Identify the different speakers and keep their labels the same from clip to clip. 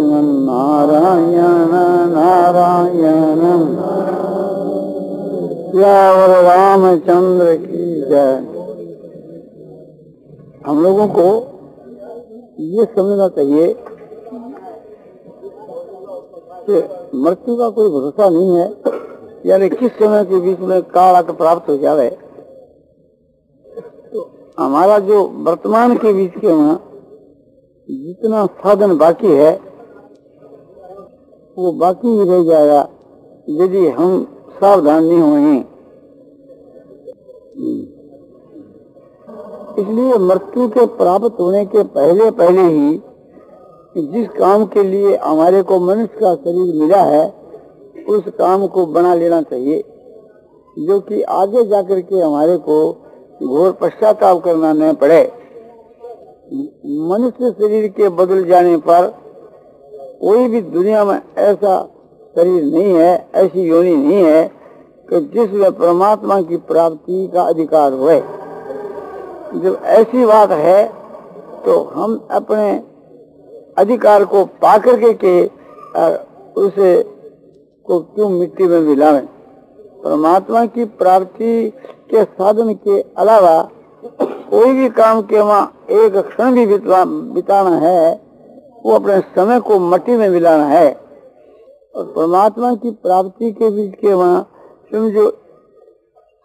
Speaker 1: नारायण नारायण सियावर रामचंद्र की जय। हम लोगों को ये समझना चाहिए कि मृत्यु का कोई भरोसा नहीं है, यानी किस समय के बीच में काल आकर प्राप्त हो जाए। तो हमारा जो वर्तमान के बीच के में जितना साधन बाकी है वो बाकी ही रह जाएगा यदि हम सावधान नहीं होंगे। इसलिए मृत्यु के प्राप्त होने के पहले पहले ही जिस काम के लिए हमारे को मनुष्य का शरीर मिला है उस काम को बना लेना चाहिए, जो कि आगे जाकर के हमारे को घोर पश्चाताप करना न पड़े। मनुष्य शरीर के बदल जाने पर कोई भी दुनिया में ऐसा शरीर नहीं है, ऐसी योनि नहीं है कि जिसमें परमात्मा की प्राप्ति का अधिकार हुए। जब ऐसी बात है तो हम अपने अधिकार को पाकर के उसे को क्यों मिट्टी में मिलावें। परमात्मा की प्राप्ति के साधन के अलावा कोई भी काम के वहाँ एक क्षण भी बिताना है वो अपने समय को मिट्टी में मिलाना है। और परमात्मा की प्राप्ति के बीच के वहाँ समझो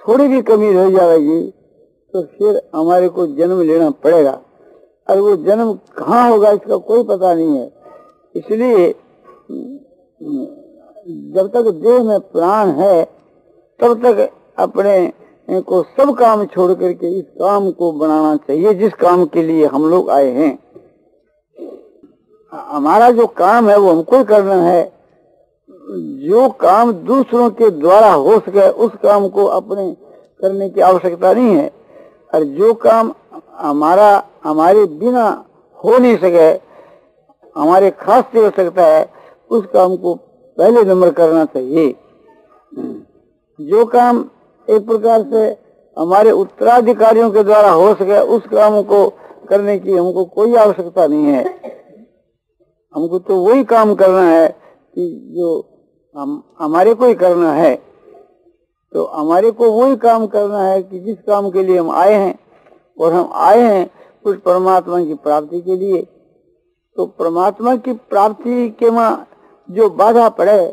Speaker 1: थोड़ी भी कमी रह जाएगी तो फिर हमारे को जन्म लेना पड़ेगा, और वो जन्म कहाँ होगा इसका कोई पता नहीं है। इसलिए जब तक देह में प्राण है तब तक अपने को सब काम छोड़ करके इस काम को बनाना चाहिए जिस काम के लिए हम लोग आए हैं। हमारा जो काम है वो हमको करना है। जो काम दूसरों के द्वारा हो सके उस काम को अपने करने की आवश्यकता नहीं है, और जो काम हमारे बिना हो नहीं सके, हमारे खास से हो सकता है, उस काम को पहले नंबर करना चाहिए। जो काम एक प्रकार से हमारे उत्तराधिकारियों के द्वारा हो सके उस काम को करने की हमको कोई आवश्यकता नहीं है। हमको तो वही काम करना है कि जो हमारे को ही करना है। तो हमारे को वही काम करना है कि जिस काम के लिए हम आए हैं, और हम आए हैं उस परमात्मा की प्राप्ति के लिए। तो परमात्मा की प्राप्ति के में जो बाधा पड़े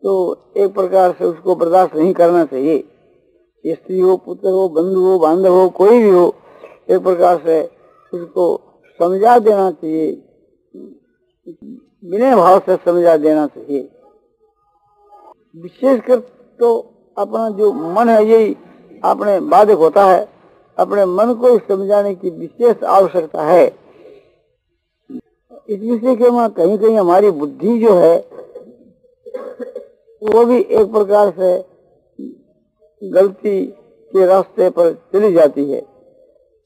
Speaker 1: तो एक प्रकार से उसको बर्दाश्त नहीं करना चाहिए। स्त्री हो, पुत्र हो, बंधु हो, बांधव हो, कोई भी हो, एक प्रकार से उसको समझा देना चाहिए, विनय भाव से समझा देना चाहिए। विशेषकर तो अपना जो मन है यही अपने बाधक होता है। अपने मन को समझाने की विशेष आवश्यकता है। इस विषय के में कहीं कहीं हमारी बुद्धि जो है वो भी एक प्रकार से गलती के रास्ते पर चली जाती है।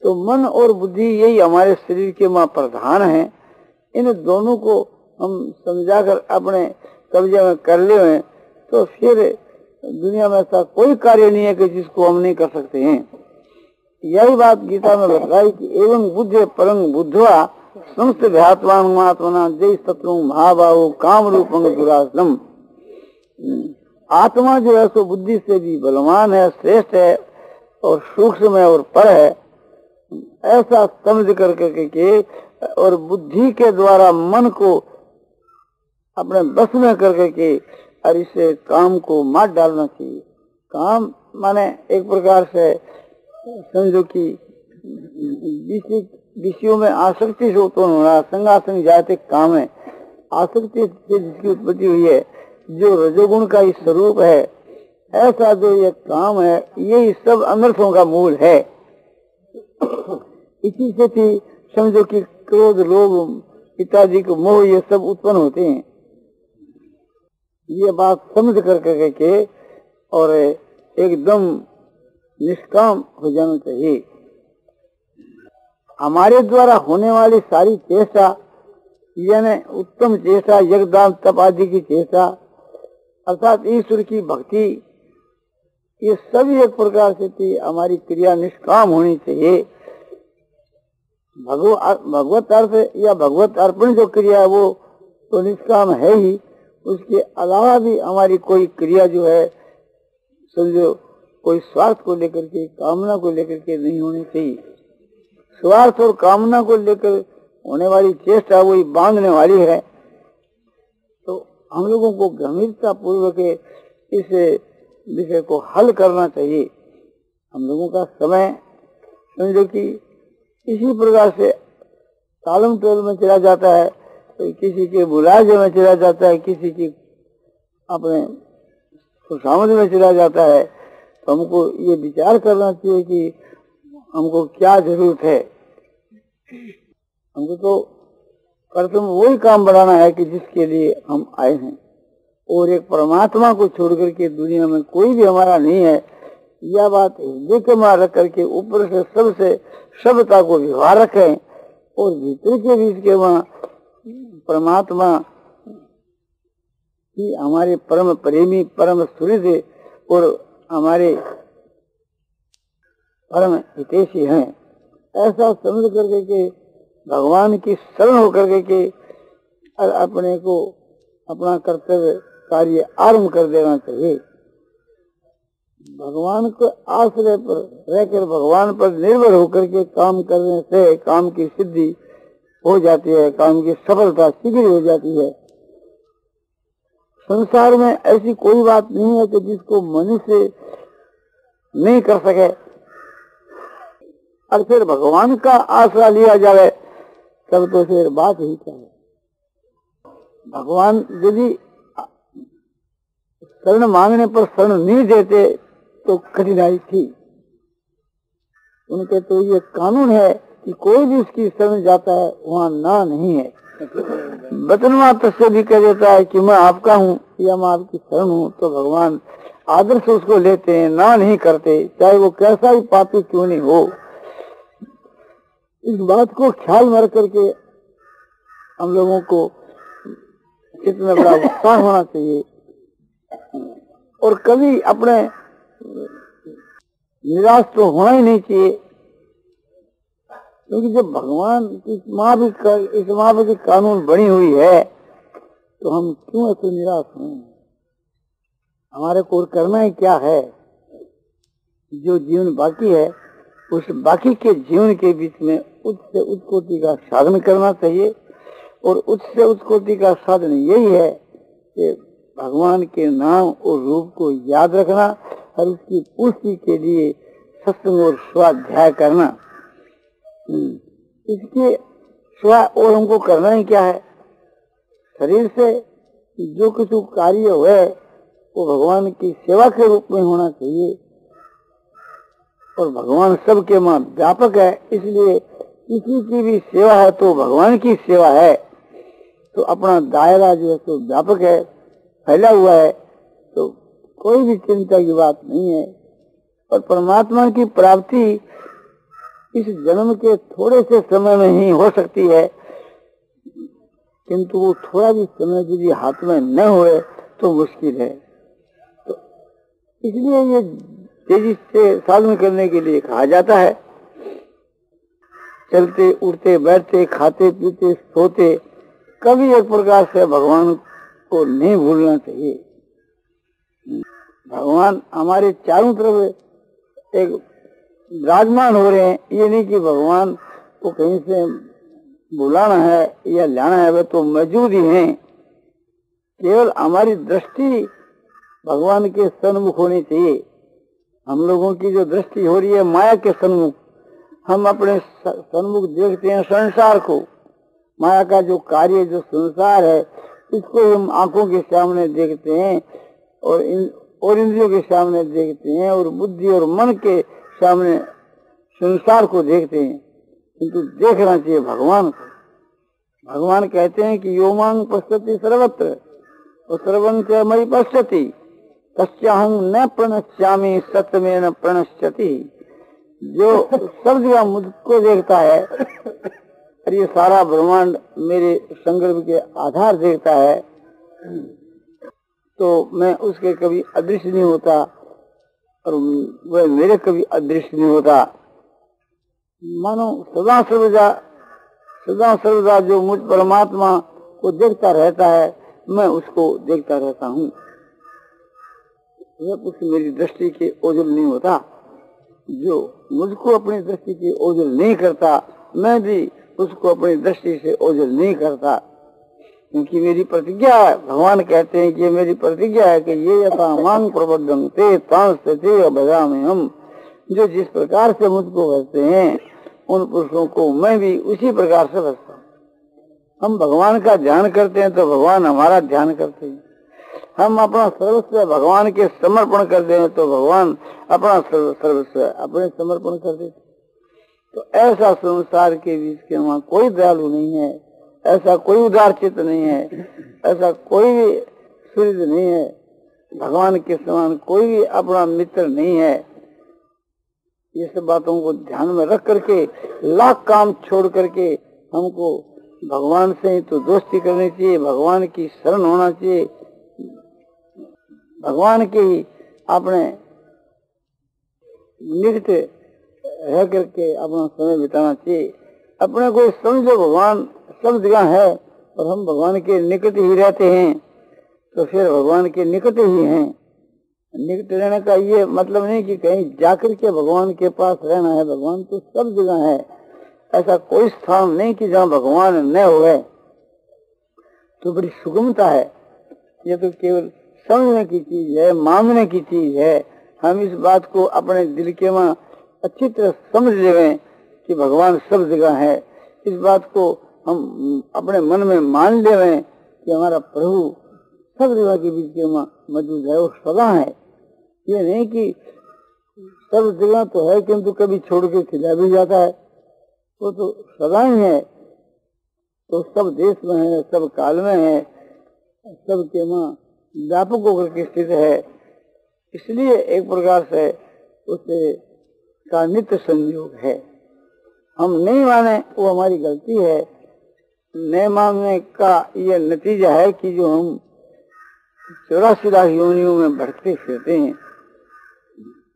Speaker 1: तो मन और बुद्धि यही हमारे शरीर के में प्रधान है। इन दोनों को हम समझाकर अपने कब्जे में कर ले तो फिर दुनिया में ऐसा कोई कार्य नहीं है कि जिसको हम नहीं कर सकते हैं। यही बात गीता में बताई कि एवं बुद्धे परं बुद्धवा संस्थ भ्यात्वात्मना जय शत्रु महाबाहु काम रूपं दुरासनम। आत्मा जो है सो बुद्धि से भी बलवान है, श्रेष्ठ है और सूक्ष्म है और पर है, ऐसा समझ करके और बुद्धि के द्वारा मन को अपने बस में करके और इसे काम को मार डालना चाहिए। काम माने एक प्रकार से समझो कि विषयों में आसक्ति से उत्पन्न होना, संगासंग जाते काम है। आसक्ति से जिसकी उत्पत्ति हुई है, जो रजोगुण का ही स्वरूप है, ऐसा जो ये काम है, यही सब अनर्थों का मूल है। इसी से भी समझो कि क्रोध, लोभ इत्यादि के मोह ये सब उत्पन्न होते हैं। ये बात समझ करके और एकदम निष्काम हो जाना चाहिए। हमारे द्वारा होने वाली सारी चेष्टा, यानी उत्तम चेष्टा, यज्ञदान तप आदि की चेष्टा, अर्थात ईश्वर की भक्ति, ये सभी एक प्रकार से हमारी क्रिया निष्काम होनी चाहिए। भगवत अर्थ या भगवत अर्पण जो क्रिया है वो तो निष्काम है ही, उसके अलावा भी हमारी कोई क्रिया जो है समझो कोई स्वार्थ को लेकर के, कामना को लेकर के नहीं होनी चाहिए। स्वार्थ और कामना को लेकर होने वाली चेष्टा वही बांधने वाली है। तो हम लोगों को गंभीरता पूर्वक इस विषय को हल करना चाहिए। हम लोगों का समय समझो कि इसी प्रकार से तालम टोल में चला जाता है, तो किसी के बुलाजे में चला जाता है, किसी की अपने खुशामद में चला जाता है। तो हमको ये विचार करना चाहिए कि हमको क्या जरूरत है। हमको तो प्रथम वही काम बढ़ाना है कि जिसके लिए हम आए हैं, और एक परमात्मा को छोड़ करके दुनिया में कोई भी हमारा नहीं है। यह बात हृदय के में रख करके ऊपर से सबसे सभ्यता को व्यवहार रखें, और भीतर के बीच के वहाँ परमात्मा ही हमारे परम प्रेमी, परम सुहृद और हमारे परम हितैषी हैं। ऐसा समझ करके के भगवान की शरण होकर के अपने को अपना कर्तव्य कार्य आरंभ कर देना चाहिए। भगवान के आश्रय पर रहकर, भगवान पर निर्भर होकर के काम करने से काम की सिद्धि हो जाती है, काम की सफलता शीघ्र हो जाती है। संसार में ऐसी कोई बात नहीं है कि जिसको मनुष्य नहीं कर सके, और फिर भगवान का आसरा लिया जाए तब तो फिर बात ही क्या है। भगवान यदि शरण मांगने पर शरण नहीं देते तो कठिनाई थी। उनके तो ये कानून है कि कोई भी उसकी शरण जाता है वहाँ ना नहीं है। वचन मात्र से भी कह देता है कि मैं आपका हूँ या मैं आपकी शरण हूँ, तो भगवान आदर से उसको लेते हैं, ना नहीं करते, चाहे वो कैसा ही पापी क्यों नहीं हो। इस बात को ख्याल में रख करके हम लोगों को कितना बड़ा उत्साह होना चाहिए, और कभी अपने निराश तो होना ही नहीं चाहिए। क्योंकि जब भगवान की इस माँ की कानून बनी हुई है तो हम क्यों ऐसे निराश हों। हमारे को करना ही क्या है। जो जीवन बाकी है उस बाकी के जीवन के बीच में उच्च से उच्च कोटि का साधन करना चाहिए, और उच्च से उच्च कोटि का साधन यही है कि भगवान के नाम और रूप को याद रखना और उसकी पुष्टि के लिए सत्संग और स्वाध्याय करना। इसके सिवा और हमको करना ही क्या है। शरीर से जो कुछ कार्य हुए वो भगवान की सेवा के रूप में होना चाहिए, और भगवान सबके मां व्यापक है, इसलिए किसी की भी सेवा है तो भगवान की सेवा है। तो अपना दायरा जो है तो व्यापक है, फैला हुआ है, तो कोई भी चिंता की बात नहीं है। और परमात्मा की प्राप्ति इस जन्म के थोड़े से समय में ही हो सकती है, किंतु वो थोड़ा भी समय यदि हाथ में न होए तो मुश्किल है। तो इसलिए ये तेजी से साधन करने के लिए कहा जाता है। चलते उठते बैठते खाते पीते सोते कभी एक प्रकार से भगवान को नहीं भूलना चाहिए। भगवान हमारे चारों तरफ एक विराजमान हो रहे हैं। ये नहीं कि भगवान को कहीं से बुलाना है या लाना है, वे तो मौजूद ही हैं। केवल हमारी दृष्टि भगवान के सन्मुख होनी चाहिए। हम लोगों की जो दृष्टि हो रही है माया के सन्मुख, हम अपने सन्मुख देखते हैं संसार को। माया का जो कार्य जो संसार है इसको हम आंखों के सामने देखते हैं, और इंद्रियों के सामने देखते हैं, और बुद्धि और मन के सामने संसार को देखते हैं, किंतु देखना चाहिए भगवान को। भगवान कहते हैं कि यो मांग पश्यति सर्वत्र और सर्वं च मयि पश्यति तस्याहं न प्रणश्यामि सत्यमेन प्रणश्यति। जो सब जगह मुझको देखता है और ये सारा ब्रह्मांड मेरे संकल्प के आधार देखता है, तो मैं उसके कभी अदृश्य नहीं होता और वह मेरे कभी अदृश्य नहीं होता। मानो सदा सर्वदा जो मुझ परमात्मा को देखता रहता है, मैं उसको देखता रहता हूँ। वह कुछ मेरी दृष्टि के ओझल नहीं होता। जो मुझको अपनी दृष्टि के ओझल नहीं करता, मैं भी उसको अपनी दृष्टि से ओझल नहीं करता। क्योंकि मेरी प्रतिज्ञा है, भगवान कहते हैं कि मेरी प्रतिज्ञा है कि ये यथा मांग प्रबद्धं ते तांस्ते भजामि हम। जो जिस प्रकार से मुझको भजते हैं, उन पुरुषों को मैं भी उसी प्रकार से भजता हूँ। हम भगवान का ध्यान करते हैं तो भगवान हमारा ध्यान करते हैं। हम अपना सर्वस्व भगवान के समर्पण कर दें तो भगवान अपना सर्वस्व अपने समर्पण कर देते। तो ऐसा संसार के बीच के वहाँ कोई दयालु नहीं है, ऐसा कोई उदार चित्त नहीं है, ऐसा कोई भी सूर्य नहीं है, भगवान के समान कोई भी अपना मित्र नहीं है। ये सब बातों को ध्यान में रख करके लाख काम छोड़ करके हमको भगवान से ही तो दोस्ती करनी चाहिए, भगवान की शरण होना चाहिए, भगवान के ही अपने निकट रह करके अपना समय बिताना चाहिए। अपने को समझो भगवान सब जगह है और हम भगवान के निकट ही रहते हैं, तो फिर भगवान के निकट ही हैं। निकट रहने का ये मतलब नहीं कि कहीं जाकर के भगवान के पास रहना है, भगवान तो सब जगह है। ऐसा कोई स्थान नहीं कि जहाँ भगवान न होए। तो बड़ी सुगमता है। ये तो केवल समझने की चीज है, मानने की चीज है। हम इस बात को अपने दिल के में अच्छी तरह समझ लें कि भगवान सब जगह है। इस बात को हम अपने मन में मान लें कि हमारा प्रभु सब जगह के बीच में मौजूद है, वो सदा है। ये नहीं कि सब जगह तो है किंतु कभी छोड़ के खिला भी जाता है, वो तो सदा ही है। तो सब देश में है, सब काल में है, सबके माँ व्यापक होकर के स्थित है। इसलिए एक प्रकार से उसे का नित्य संयोग है। हम नहीं माने वो हमारी गलती है। नहीं मानने का ये नतीजा है कि जो हम 84 लाख योनियों में भटकते फिरते हैं।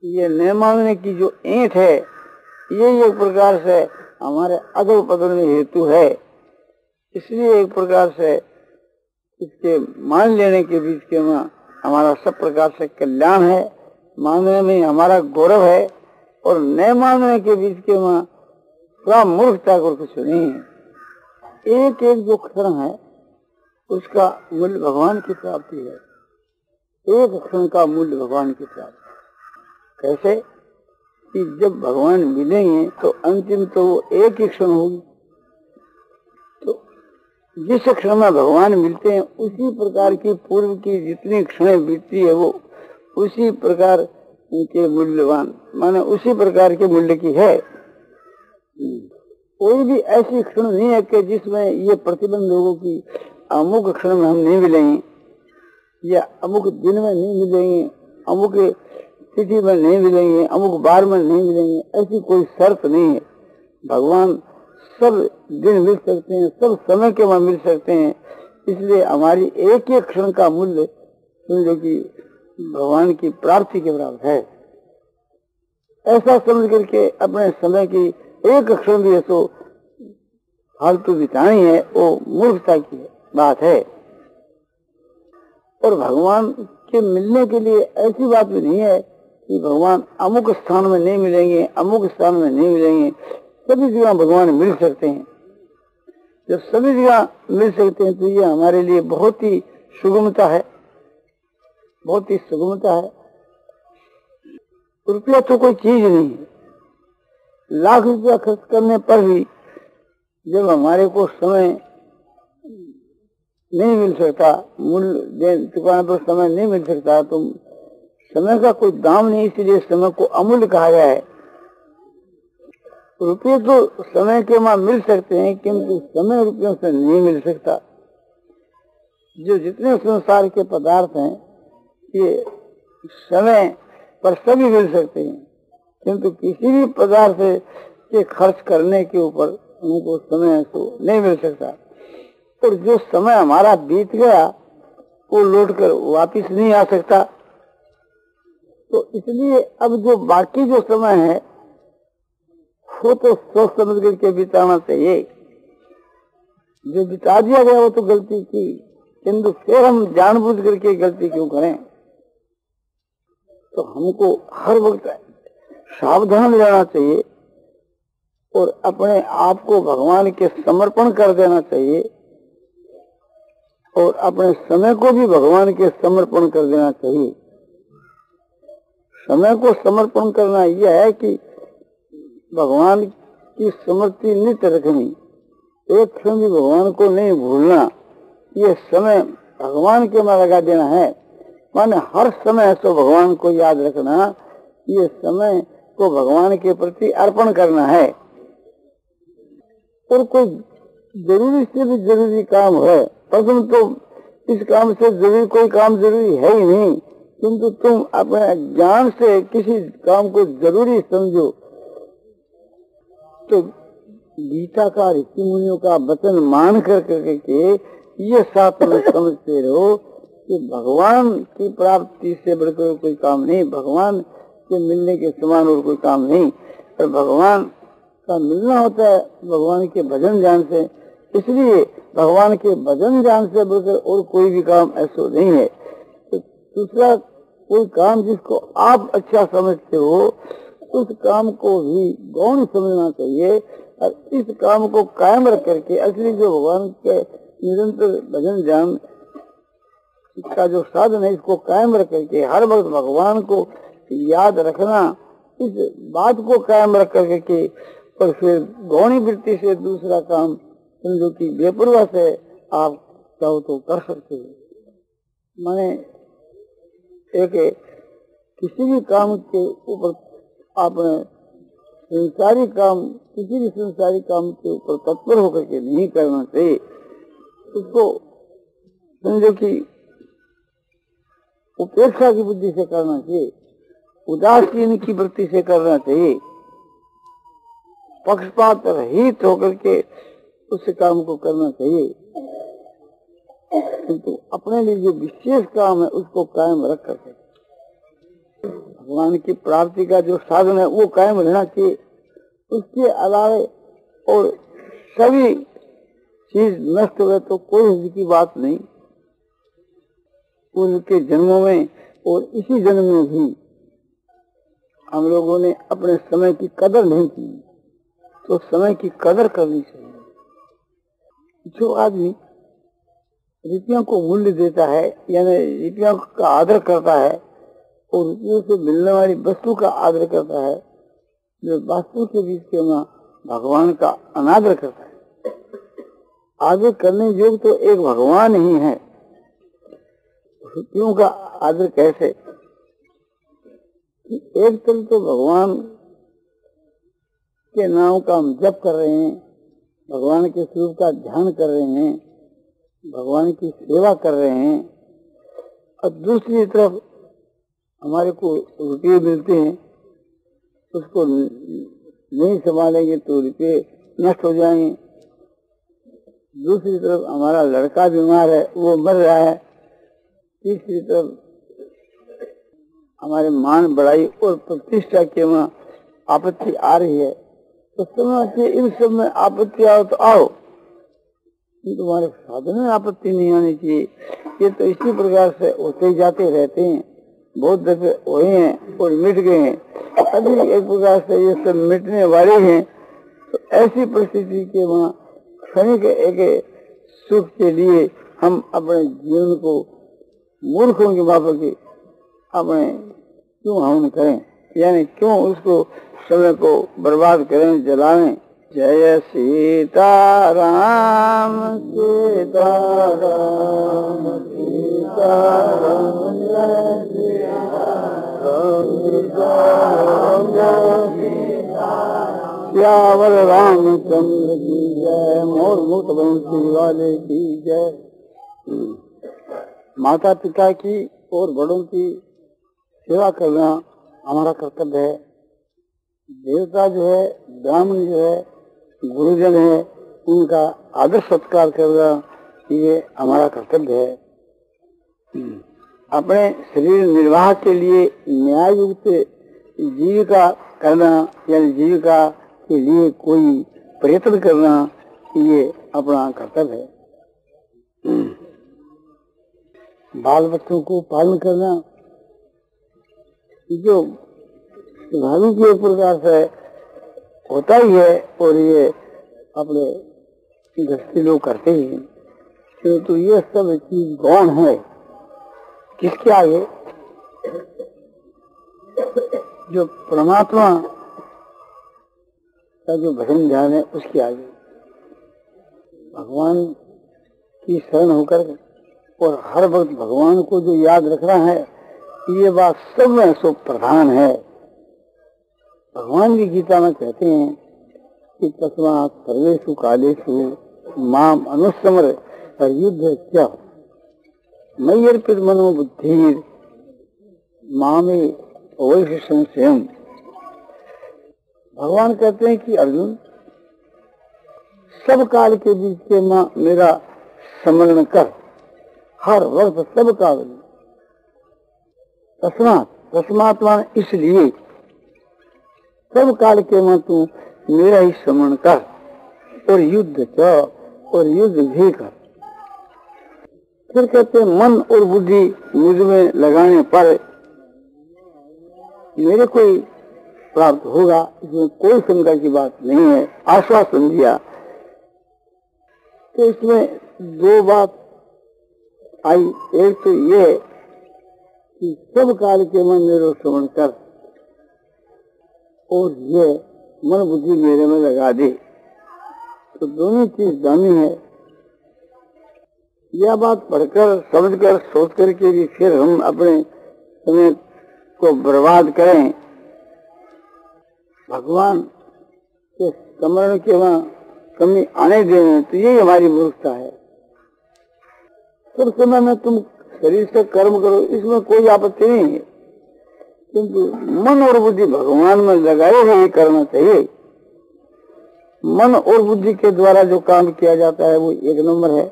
Speaker 1: ये नहीं मानने की जो ऐंठ है, ये एक प्रकार से हमारे अदल पतन में हेतु है। इसलिए एक प्रकार से इसके मान लेने के बीच के में हमारा सब प्रकार से कल्याण है, मानने में हमारा गौरव है, और न मानने के बीच के में थोड़ा मूर्खता को कुछ नहीं है। एक एक जो क्षण है उसका मूल्य भगवान की प्राप्ति है। एक क्षण का मूल्य भगवान की प्राप्ति। कैसे कि जब भगवान मिलेंगे तो अंतिम तो वो एक ही क्षण होगी। तो जिस क्षण में भगवान मिलते हैं उसी प्रकार की पूर्व की जितनी क्षणें बीतती है वो उसी प्रकार के मूल्यवान, माने उसी प्रकार के मूल्य की है। कोई भी ऐसी क्षण नहीं है कि जिसमें ये प्रतिबंध हो कि अमुक क्षण में हम नहीं मिलेंगे, या अमुक दिन में नहीं मिलेंगे, अमुक तिथि में नहीं मिलेंगे, अमुक बार में नहीं मिलेंगे। ऐसी कोई शर्त नहीं है। भगवान सब दिन मिल सकते हैं, सब समय के में मिल सकते हैं। इसलिए हमारी एक एक क्षण का मूल्य समझो कि भगवान की प्राप्ति के बराबर है। ऐसा समझ करके अपने समय की एक क्षण भी तो फालतू बितानी है, वो मूर्खता की बात है। और भगवान के मिलने के लिए ऐसी बात भी नहीं है कि भगवान अमुक स्थान में नहीं मिलेंगे, अमुक स्थान में नहीं मिलेंगे। सभी जगह भगवान मिल सकते हैं। जब सभी जगह मिल सकते हैं तो ये हमारे लिए बहुत ही सुगमता है, बहुत ही सुगमता है। रुपया तो कोई चीज नहीं है। लाख रुपया खर्च करने पर भी जब हमारे को समय नहीं मिल सकता, मूल्य दुकान पर समय नहीं मिल सकता, तो समय का कोई दाम नहीं, इसलिए समय को अमूल्य कहा गया है। रुपये तो समय के वहां मिल सकते हैं किंतु समय रुपयों से नहीं मिल सकता। जो जितने संसार के पदार्थ हैं ये समय पर सभी मिल सकते हैं, किंतु किसी भी पदार्थ के खर्च करने के ऊपर उनको समय तो नहीं मिल सकता। और जो समय हमारा बीत गया वो लौटकर वापिस नहीं आ सकता। तो इसलिए अब जो बाकी जो समय है वो तो सोच समझ करके बिताना चाहिए। जो बिता दिया गया वो तो गलती की, किंतु फिर हम जानबूझ करके गलती क्यों करें? तो हमको हर वक्त सावधान रहना चाहिए और अपने आप को भगवान के समर्पण कर देना चाहिए और अपने समय को भी भगवान के समर्पण कर देना चाहिए। समय को समर्पण करना यह है कि भगवान की स्मृति नित्य रखनी, एक क्षण भी भगवान को नहीं भूलना। ये समय भगवान के में लगा देना है, माने हर समय तो भगवान को याद रखना, ये समय को भगवान के प्रति अर्पण करना है। और कोई जरूरी से भी जरूरी काम है, प्रथम तो इस काम से जरूरी कोई काम जरूरी है ही नहीं, किंतु तुम अपने ज्ञान से किसी काम को जरूरी समझो। तो गीता का, ऋषि मुनियों का वचन मान करके ये साथ में समझते रहो कि भगवान की प्राप्ति से बढ़कर कोई काम नहीं, भगवान के मिलने के समान और कोई काम नहीं। और भगवान का मिलना होता है भगवान के भजन ज्ञान से, इसलिए भगवान के भजन ज्ञान से बढ़कर और कोई भी काम ऐसा नहीं है। तो दूसरा कोई काम जिसको आप अच्छा समझते हो उस काम को भी गौण समझना चाहिए और इस काम को कायम रख करके असली जो भगवान के निरंतर भजन ध्यान का जो साधन है इसको कायम रख करके हर वक्त भगवान को याद रखना, इस बात को कायम रख करके और फिर गौणी वृत्ति से दूसरा काम समझो कि बेपरवाह से आप चाहो तो कर सकते हो। माने एक किसी भी काम के ऊपर आपने संसारी काम, किसी भी संसारी काम के ऊपर तत्पर होकर के नहीं करना चाहिए। उसको समझो कि उपेक्षा की बुद्धि से करना चाहिए, उदासीन की वृत्ति से करना चाहिए, पक्षपात रहित होकर के उस काम को करना चाहिए। किंतु अपने लिए जो विशेष काम है उसको कायम रख करके भगवान की प्राप्ति का जो साधन है वो कायम रहना चाहिए। उसके अलावा और सभी चीज नष्ट हुए तो कोई हर्ज की बात नहीं। उनके जन्मों में और इसी जन्म में भी हम लोगों ने अपने समय की कदर नहीं की, तो समय की कदर करनी चाहिए। जो आदमी रुपयों को मूल्य देता है, यानी रुपयों का आदर करता है और रुपयों से मिलने वाली वस्तु का आदर करता है, जो वास्तु के बीच के वहाँ भगवान का अनादर करता है। आदर करने योग्य तो एक भगवान ही है, रुपयों का आदर कैसे? एक तरफ तो भगवान के नाम का हम जप कर रहे हैं, भगवान के स्वरूप का ध्यान कर रहे हैं, भगवान की सेवा कर रहे हैं, और दूसरी तरफ हमारे को रुपये मिलते हैं, उसको नहीं संभालेंगे तो रुपये नष्ट हो जाएंगे। दूसरी तरफ हमारा लड़का बीमार है, वो मर रहा है। तीसरी तरफ हमारे मान बढ़ाई और प्रतिष्ठा के वहाँ आपत्ति आ रही है, तो समझिए इन सब में आपत्ति आओ तो आओ, तुम्हारे साधन में आपत्ति नहीं आनी चाहिए। ये तो इसी प्रकार से होते जाते रहते हैं, बहुत दफे हुए हैं और मिट गए हैं, अभी एक प्रकार से ये सब मिटने वाले हैं। तो ऐसी परिस्थिति के वहाँ क्षणिक एक सुख के लिए हम अपने जीवन को मूर्खों की माफक की अपने क्यों हवन करें, यानी क्यों उसको समय को बर्बाद करें, जलाएं। जय सीता राम सीता राम सीता राम जय श्यावर रामचंद्र की जय, मोर मुक्त बंसी वाले की जय। माता पिता की और बड़ों की सेवा करना हमारा कर्तव्य है। देवता जो है, ब्राह्मण जो है, गुरुजन है, उनका आदर सत्कार करना ये हमारा कर्तव्य है। अपने शरीर निर्वाह के लिए न्याय युक्त जीविका करना, यानी जीविका के लिए कोई प्रयत्न करना ये अपना कर्तव्य है। बाल बच्चों को पालन करना जो स्वाभाविक एक प्रकार से होता ही है और ये अपने गृहस्थी लोग करते ही हैं। तो ये सब चीज गौण है किसके आगे? जो परमात्मा का जो भजन ध्यान है उसके आगे भगवान की शरण होकर और हर वक्त भगवान को जो याद रखना है ये बात सब में सो प्रधान है। भगवान की गीता में कहते हैं कि तस्मात् सर्वेषु कालेषु माम अनुस्मर युद्ध क्या मयि अर्पित मनो बुद्धिर मामे अवश्य संशयम्। भगवान कहते हैं कि अर्जुन सब काल के बीच के माँ मेरा स्मरण कर, हर वक्त सब काल में। तस्मात् माने इसलिए सब काल के माँ तू मेरा ही स्मरण कर और युद्ध और युद्ध भी कर। फिर कहते मन और बुद्धि मुझ में लगाने पर मेरे को प्राप्त होगा, इसमें कोई शंका की बात नहीं है। आश्वासन दिया। तो इसमें दो बात आई। एक तो ये कि सब काल के मन मेरे श्रवण कर और ये मन बुद्धि मेरे में लगा दे। तो दोनों चीज दामी है। यह बात पढ़कर समझकर सोच करके भी फिर हम अपने समय को बर्बाद करें, भगवान के स्मरण के वहां कमी आने दें, तो यही हमारी मूर्खता है। सब समय में तुम शरीर से कर्म करो, इसमें कोई आपत्ति नहीं है, किंतु मन और बुद्धि भगवान में लगाए हुए करना चाहिए। मन और बुद्धि के द्वारा जो काम किया जाता है वो एक नंबर है,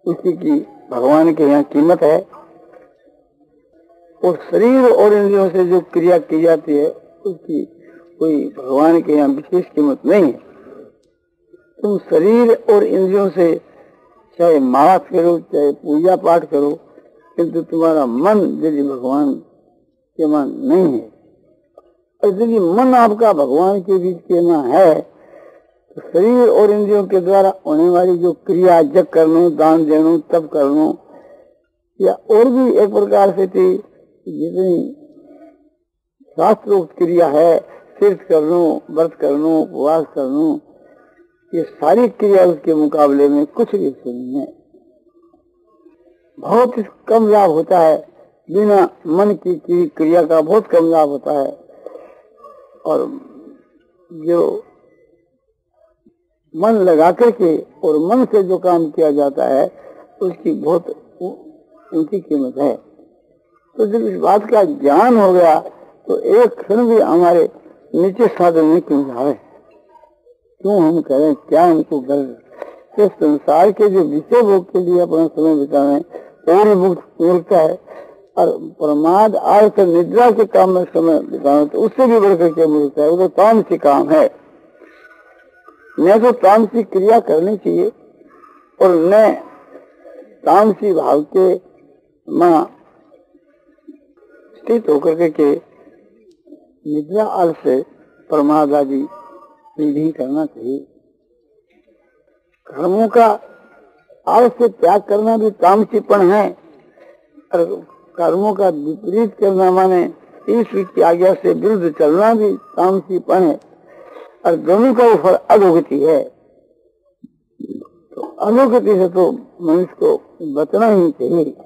Speaker 1: उसी की भगवान के यहाँ कीमत है। और शरीर और इंद्रियों से जो क्रिया की जाती है उसकी कोई भगवान के यहाँ विशेष कीमत नहीं है। तुम शरीर और इंद्रियों से चाहे माला करो चाहे पूजा पाठ करो, किंतु तुम्हारा मन यदि भगवान के मन नहीं है, और यदि मन आपका भगवान के बीच के में है, तो शरीर और इंद्रियों के द्वारा होने वाली जो क्रिया जग करनो, दान देनो, तप करनो, या और भी एक प्रकार से थी जितनी शास्त्रोक्त क्रिया है, तीर्थ करनो, व्रत करनो, उपवास करनो, ये सारी क्रिया उसके मुकाबले में कुछ भी नहीं है। बहुत कम लाभ होता है, बिना मन की क्रिया का बहुत कम लाभ होता है। और जो मन लगा करके और मन से जो काम किया जाता है उसकी बहुत ऊंची कीमत है। तो जब इस बात का ज्ञान हो गया तो एक क्षण भी हमारे नीचे साधन में क्यों जाए, क्यों हम करें, क्या हमको गर्व। इस संसार के जो विषय भोग के लिए अपना समय बिताने और मूर्खता है, और प्रमाद आलस निद्रा के काम में समय बिताना तो उससे भी बढ़कर के मूर्खता है। वो तो तामसी काम है। न तो तामसी क्रिया करनी चाहिए और न तामसी भाव के मां स्थित होकर के निद्रा आलस से प्रमाद आदि नहीं करना चाहिए। कर्मों का आलस से त्याग करना भी तामसीपन है, और कर्मों का विपरीत करना माने ईश्वर की आज्ञा से विरुद्ध चलना भी तामसीपन है, और दोनों का फल अधोगति है। तो अधोगति से तो मनुष्य को बचना ही चाहिए।